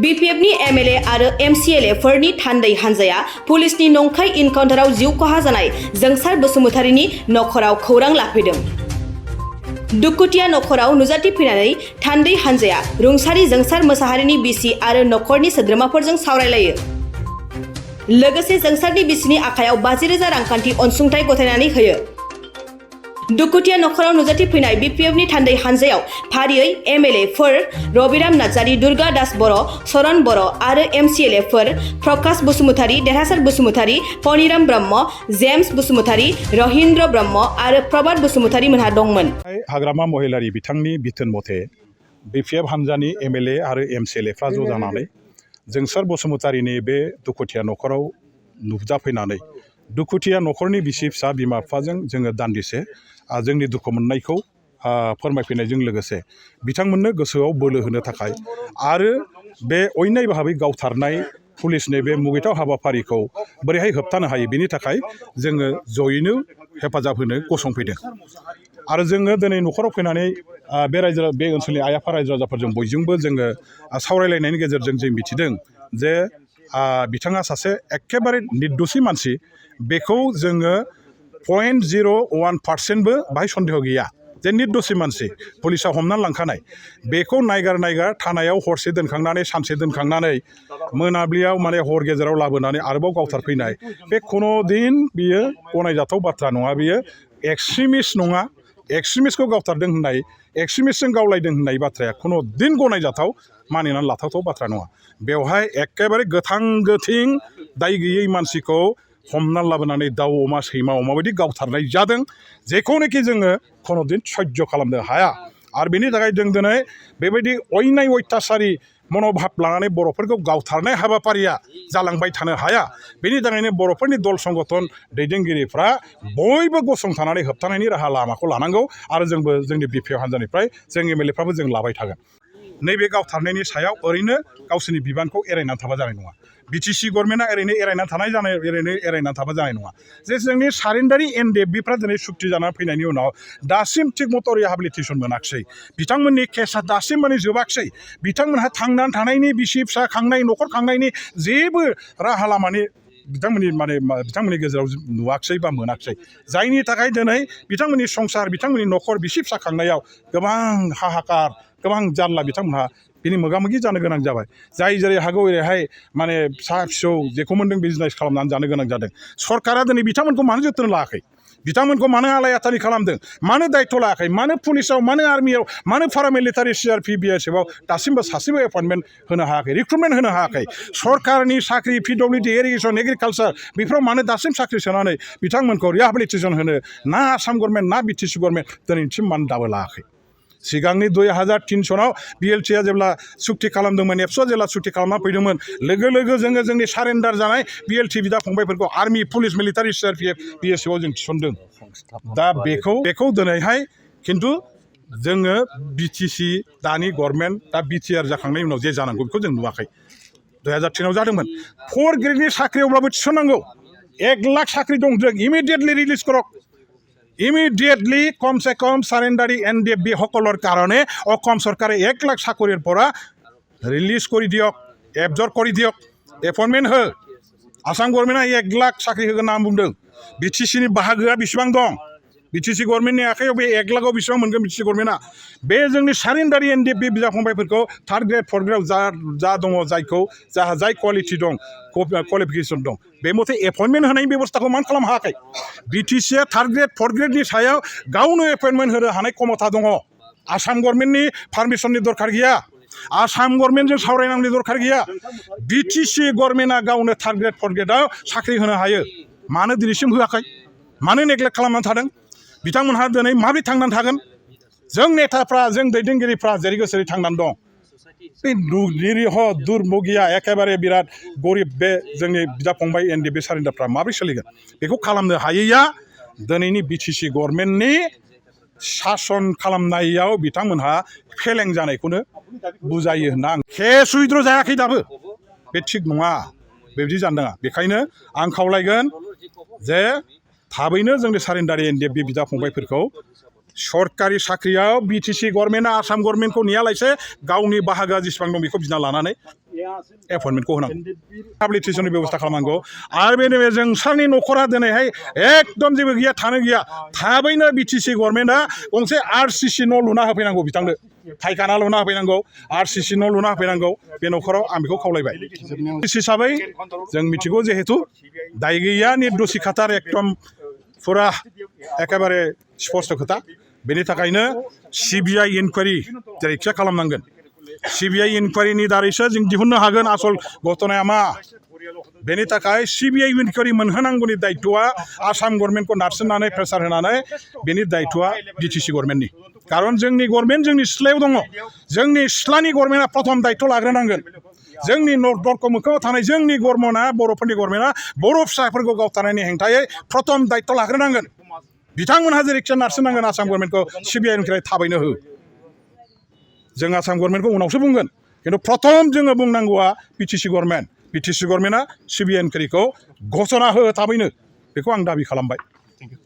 BPFनि MLA आरो MCLAफोरनि थान्दै हानजाया पुलिसनि नंखाय इनकाउन्टाराव जिउ खहा जानाय जोंसार बसुमतारीनि नख'राव खौरां लाफैदों। दुखुथिया नख'राव नुजाथिफैनानै थान्दै हानजाया रुंसारि जोंसार मोसाहारिनि बिसि आरो नख'रनि सोद्रोमाफोरजों सावरायलायो। लोगोसे जोंसारनि बिसिनि आखायाव 50,000 रांखान्थि अनसुंथाइ गथायनानै होयो। दुखुथिया नख'राव नुजाथिफैनाय BPFनि थान्दै हानजायाव फारियै MLAफोर रबिराम नार्जारी, दुर्गा दास बर', सरन बर' आरो MCLAफोर प्रकाश बसुमतारी, देरहासार बसुमतारी, पनिराम ब्रह्म, जेम्स बसुमतारी, रहिन्द्र ब्रह्म आरो प्रभात बसुमतारी मोनहा दंमोन। हाग्रामा महिलारी बिथांनि बिथोन मथे BPF हानजानि MLA आरो MCLAफ्रा ज' जानानै जोंसार बसुमतारीनि बे दुखुथिया नख'राव नुजाफैनानै दुखुथिया नख'रनि बिसि फिसा बिमा बिफाजों जोङो दान्दिसे जोंनि दुखु मोननायखौ फोरमायफैनायजों लोगोसे बिथांमोननो गोसोआव बोलो होनो थाखाय आरो बे अयनाय भाबै गावथारनाय पुलिसनि बे मुगैथाव हाबाफारिखौ बोरैहाय होबथानो हायो बेनि थाखाय जोङो जयैनो हेफाजाब होनो गसंफैदों। आरो जोङो दिनै नख'राव फैनानै बे ओनसोलनि आइ आफा रायजो राजाफोरजों बयजोंबो जोङो सावरायलायनायनि गेजेरजों जों मिथिदों जे बिथाङा सासे एखेबारे निर्दोषि मानसि, बेखौ जोङो 0.01%बो बाहाय सन्देह गैया जे निर्दोषि मानसि पुलिसा हमनानै लांखानाय। बेखौ नायगार थानायाव हरसे दोनखांनानै सानसे दोनखांनानै मोनाब्लियाव माने हर गेजेराव लाबोनानै आरोबाव गावथारफैनाय बे खुनु दिन बियो गनायजाथाव बाथ्रा नङा। बियो एक्सट्रिमिस्ट नङा, एक्सट्रिमिस्टखौ गावथारदों होननाय, एक्सट्रिमिस्टजों गावलायदों होननाय बाथ्राया खुनु दिन गनायजाथाव मानिनानै लाथावथाव बाथ्रा नङा। बेवहाय एखेबारे गोथां गोथिं दाय गैयै मानसिखौ हमनानै लाबोनानै दाउ अमा सैमा अमा बायदि गावथारनाय जादों, जेखौनोखि जोङो खुनु दिन सयज' खालामनो हाया। आरो बेनि थाखाय जों दिनै बेबायदि अयनाय अयथासारि मन'भाब लानानै बर'फोरखौ गावथारनाय हाबाफारिया जालांबाय थानो हाया। बेनि थाखायनो बर'फोरनि दल संगठन दैदेनगिरिफ्रा बयबो गसंथानानै होबथानायनि राहा लामाखौ लानांगौ। आरो जोंबो जोंनि BPF हान्जानिफ्राय जों MLAफ्राबो जों लाबाय थागोन। नैबे गावथारनायनि सायाव ओरैनो गावसोरनि बिबानखौ एरायनानै थाबा जानाय नङा। BTC गभर्नमेन्टआ ओरैनो एरायनानै थाबा जानाय नङा। जे जोंनि सारेन्डारि NDFBफ्रा दिनै सुक्ति जानानै फैनायनि उनाव दासिम थिग मथ' रिहाबिलिटेसन मोनाखिसै। बिथांमोननि केसआ दासिम माने जोबाखिसै। बिथांमोनहा थांनानै थानायनि बिसि फिसा खांनाय न'खर खांनायनि जेबो राहा लामानि बिथांमोननि गेजेराव नुवाखिसै बा मोनाखिसै। जायनि थाखाय दिनै बिथांमोननि संसार, बिथांमोननि न'खर बिसि फिसा खांनायाव गोबां हाहाकार, गोबां जारला बिथांमोनहा बिनि मोगा मोगि जानो गोनां जाबाय। जाय जेरै हागौ ओरैहाय माने फिसा फिसौ जेखौ मोन्दों बिजनेस खालामनानै जानो गोनां जादों। सरकारा दिनै बिथांमोनखौ मानो जोथोन लायाखै? बिथांमोनखौ मानो आलाय आथानि खालामदों? मानो दायित्व लायाखै? मानो पुलिसाव, मानो आर्मियाव, मानो पारामिलिटारि CRP BSFआव दासिमबो सासेबो एपइन्टमेन्ट होनो हायाखै, रिक्रुटमेन्ट होनो हायाखै? सरकारनि साख्रि PWD, इरिगेसन, एग्रिकालचार बेफोराव मानो दासिम साख्रि सोनानै बिथांमोनखौ रिहाबिलिटेसन होनो ना आसाम गभर्नमेन्ट ना BTC गभर्नमेन्ट दिनैसिम मानो दाबो लायाखै? सिगांनि 2003 सनाव BLTआ जेब्ला सुक्ति खालामदोंमोन, एबसुआ जेब्ला सुक्ति खालामना फैदोंमोन, लोगो लोगो जोङो जोंनि सारेन्डार जानाय BLT बिदा फंबायफोरखौ आर्मि, पुलिस, मिलिटारि, CRPF, BSFआव जों थिसनदों। दा बेखौ दिनैहाय खिन्थु जोङो BTC दानि गभर्नमेन्ट दा BTR जाखांनायनि उनाव जे जानांगौ बेखौ जों नुवाखै। 2003आव जादोंमोन। 4 ग्रेडनि साख्रियावब्लाबो थिसननांगौ। 1 लाख साख्रि दं, जों इमिडिएटलि रिलिज करक। ইমিডিয়েটলি কমসে কম সারেন্ডারি NDFB সকলের কারণে অসম সরকারে 1 লাখ চাকরির পৰা রিলিজ করে দিয়ক, এবজর্ব করে দিয়ক, এপয়েন্টমেন্ট हो। आसाम गभर्नमेन्टआ 1 लाख साख्रि होगोन होनना बुंदों। BTCनि बाहागोआ बेसेबां दं? BTC गभर्नमेन्टनि आखायाव बे 1 लाखआव बेसेबां मोनगोन BTC गभर्नमेन्टआ? बे जोंनि सारेन्डारि NDFB बिदा फंबायफोरखौ 3rd ग्रेड 4th ग्रेडआव जा दङ, जाय क्वालिटि दं, क्वालिफिकेसन दं, बे मथे एपइन्टमेन्ट होनायनि बेबस्थाखौ मानो खालामनो हायाखै? BTCआ 3rd ग्रेड 4th ग्रेडनि सायाव गावनो एपइन्टमेन्ट होनो हानाय क्षमता दङ। आसाम गभर्नमेन्टनि पारमिसननि दरखार गैया। आसाम गभर्नमेन्टजों सावरायनांगौनि दरखार गैया। BTC गभर्नमेन्टआ गावनो 3rd ग्रेड 4th ग्रेडआव साख्रि होनो हायो। मानो दिनैसिम होआखै? मानो नेग्लेक्ट खालामनानै थादों? बिथांमोनहा दिनै माबोरै थांनानै थागोन? जों नेताफ्रा, जों दैदेनगिरिफ्रा जेरै गोसोरै थांनानै दं। बे निरिह दुर्मगिया एखेबारे बिराद गरिब बे जोंनि बिदा फंबाय NDFB सारेन्डारफ्रा माबोरै सोलिगोन? बेखौ खालामनो हायैया दिनैनि BTC गभर्नमेन्टनि सासन खालामनायाव बिथांमोनहा फेलें जानायखौनो बुजायो होनना आं केस उइथ्र जायाखै दाबो। बे थिग नङा, बेबायदि जानो नाङा। बेखायनो आं खावलायगोन जे थाबैनो जोंनि सारेन्डारि NDFB बिदा फंबायफोरखौ सरकारि साख्रियाव BTC गभर्नमेन्टआ आसाम गभर्नमेन्टखौ नेयालासे गावनि बाहागोआ जेसेबां दं बेखौ बिना लानानै एपइन्टमेन्टखौ होनांगौ रिहेबिलिटेसननि बेबस्था खालामनांगौ आरो बे जोंसारनि न'खरा दिनैहाय एकदम जेबो गैया थानो गैया थाबैनो बिटिसि गभर्नमेन्टआ गंसे आरसिसि न' लुना होफैनांगौ बिथांनो फायखाना लुना होफैनांगौ आरसिसि न' लुना होफैनांगौ बे न'खराव आं बेखौ खावलायबाय हिसाबै जों मिथिगौ जिहेतु दाय गैया निर्दोषि खाथार एकदम फुरा एखेबारे स्पष्ट खोथा बेनि थाखायनो सिबिआइ इनकुवारि जायखिया खालामनांगोन सिबिआइ इनकुवारिनि दारैसो जों दिहुननो हागोन आसल घटनाया मा बेनि थाखाय सिबिआइ इनकुवारि मोनहोनांगौनि दायित्वआ आसाम गभर्नमेन्टखौ नारसिननानै प्रेसार होनानै बेनि दायित्वआ बिटिसि गभर्नमेन्टनि खारन जोंनि गभर्नमेन्ट जोंनि सिथ्लायाव दङ जोंनि सिथ्लानि गभर्नमेन्टआ प्रथम दायित्व लाग्रोनांगोन जोंनि दरख' मोखाङाव थानाय जोंनि गभर्नमेन्टआ बर'फोरनि गभर्नमेन्टआ बर' फिसाफोरखौ गावथारनायनि हेंथायै प्रथम दायित्व लाग्रोनांगोन बिथांमोनहा जेरैखिया नारसिननांगोन आसाम गभर्नमेन्टखौ सिबिआइ इनकुवारि थाबैनो हो जों आसाम गभर्नमेन्टखौ उनावसो बुंगोन खिन्थु प्रथम जोङो बुंनांगौआ बिटिसि गभर्नमेन्टआ सिबिआइ इनकुवारिखौ घोषणा हो थाबैनो बेखौ आं दाबि खालामबाय